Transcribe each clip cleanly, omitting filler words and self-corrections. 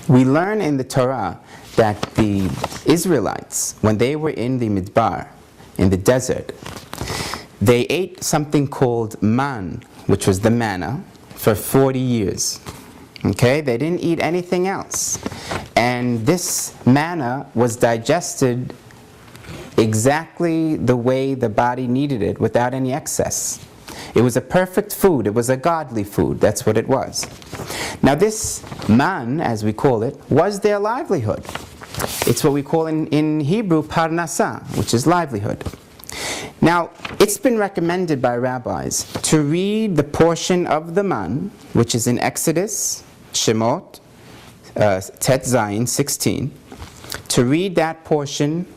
We learn in the Torah that the Israelites, when they were in the Midbar, in the desert, they ate something called man, which was the manna, for 40 years. Okay? They didn't eat anything else. And this manna was digested exactly the way the body needed it, without any excess. It was a perfect food. It was a godly food. That's what it was. Now this man, as we call it, was their livelihood. It's what we call in Hebrew parnasah, which is livelihood. Now, it's been recommended by rabbis to read the portion of the man, which is in Exodus, Shemot, Tet Zayin 16, to read that portion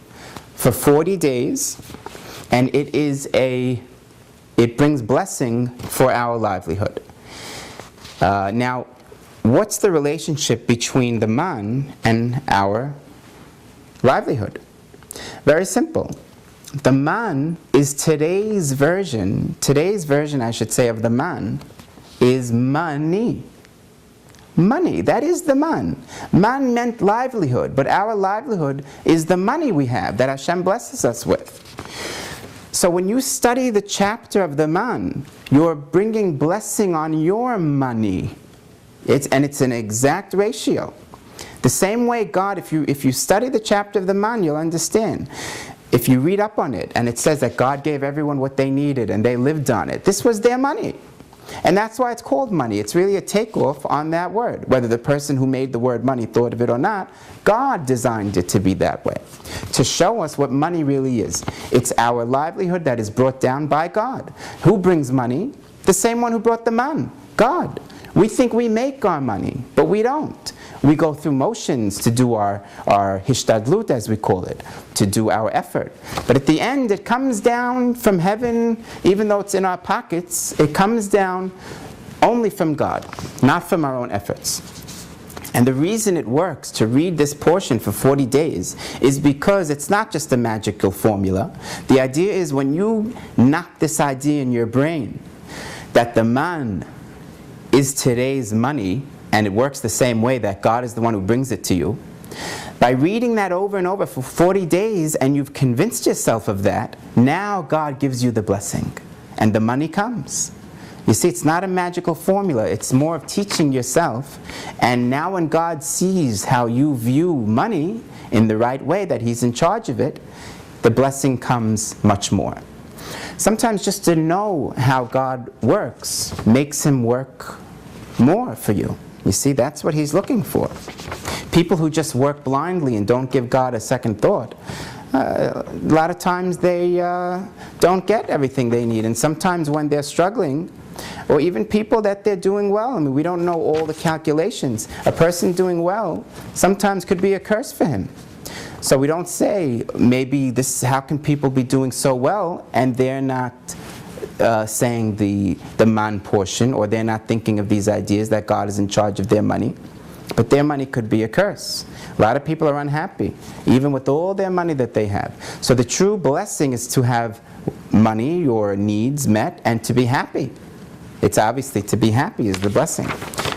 for 40 days, and it brings blessing for our livelihood. Now, what's the relationship between the man and our livelihood? Very simple. The man is today's version, I should say, of the man is money. Money, that is the man. Man meant livelihood, but our livelihood is the money we have that Hashem blesses us with. So when you study the chapter of the man, you're bringing blessing on your money. It's an exact ratio. The same way God, if you study the chapter of the man, you'll understand. If you read up on it, and it says that God gave everyone what they needed and they lived on it, this was their money. And that's why it's called money. It's really a takeoff on that word. Whether the person who made the word money thought of it or not, God designed it to be that way, to show us what money really is. It's our livelihood that is brought down by God. Who brings money? The same one who brought the man, God. We think we make our money, but we don't. We go through motions to do our hishtadlut, as we call it, to do our effort. But at the end, it comes down from heaven, even though it's in our pockets, it comes down only from God, not from our own efforts. And the reason it works to read this portion for 40 days is because it's not just a magical formula. The idea is when you knock this idea in your brain that the man is today's money, and it works the same way, that God is the one who brings it to you. By reading that over and over for 40 days, and you've convinced yourself of that, now God gives you the blessing, and the money comes. You see, it's not a magical formula. It's more of teaching yourself. And now when God sees how you view money in the right way, that He's in charge of it, the blessing comes much more. Sometimes just to know how God works makes Him work more for you. You see, that's what He's looking for. People who just work blindly and don't give God a second thought, a lot of times they don't get everything they need. And sometimes when they're struggling, or even people that they're doing well, I mean, we don't know all the calculations. A person doing well sometimes could be a curse for him. So we don't say, maybe this, how can people be doing so well and they're not saying the man portion, or they're not thinking of these ideas that God is in charge of their money. But their money could be a curse. A lot of people are unhappy, even with all their money that they have. So the true blessing is to have money, your needs met, and to be happy. It's obviously to be happy is the blessing.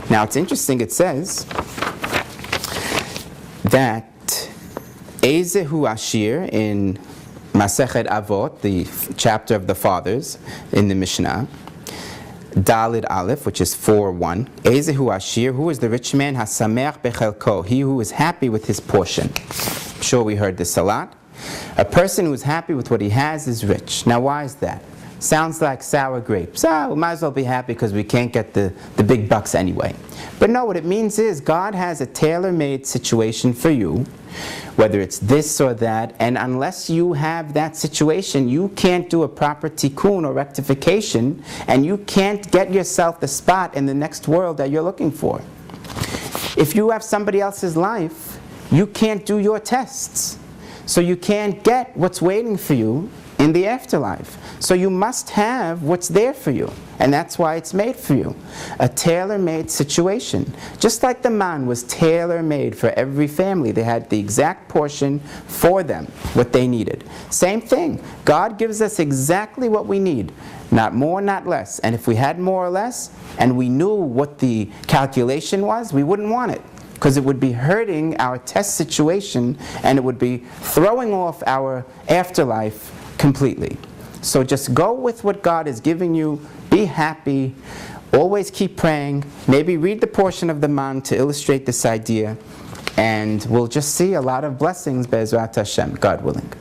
Now it's interesting, it says that Ezehu Ashir in Masechet Avot, the chapter of the fathers in the Mishnah, Dalid Aleph, which is 4:1. Ezehu Ashir, who is the rich man? Hasameach bechelko, he who is happy with his portion. I'm sure we heard this a lot. A person who is happy with what he has is rich. Now why is that? Sounds like sour grapes. We might as well be happy because we can't get the big bucks anyway. But no, what it means is God has a tailor-made situation for you, whether it's this or that, and unless you have that situation, you can't do a proper tikkun or rectification, and you can't get yourself the spot in the next world that you're looking for. If you have somebody else's life, you can't do your tests. So you can't get what's waiting for you in the afterlife. So you must have what's there for you. And that's why it's made for you. A tailor-made situation. Just like the man was tailor-made for every family. They had the exact portion for them, what they needed. Same thing. God gives us exactly what we need. Not more, not less. And if we had more or less, and we knew what the calculation was, we wouldn't want it. because it would be hurting our test situation and it would be throwing off our afterlife completely. So just go with what God is giving you. Be happy. Always keep praying. Maybe read the portion of the Manna to illustrate this idea. And we'll just see a lot of blessings, Be'ezrat Hashem, God willing.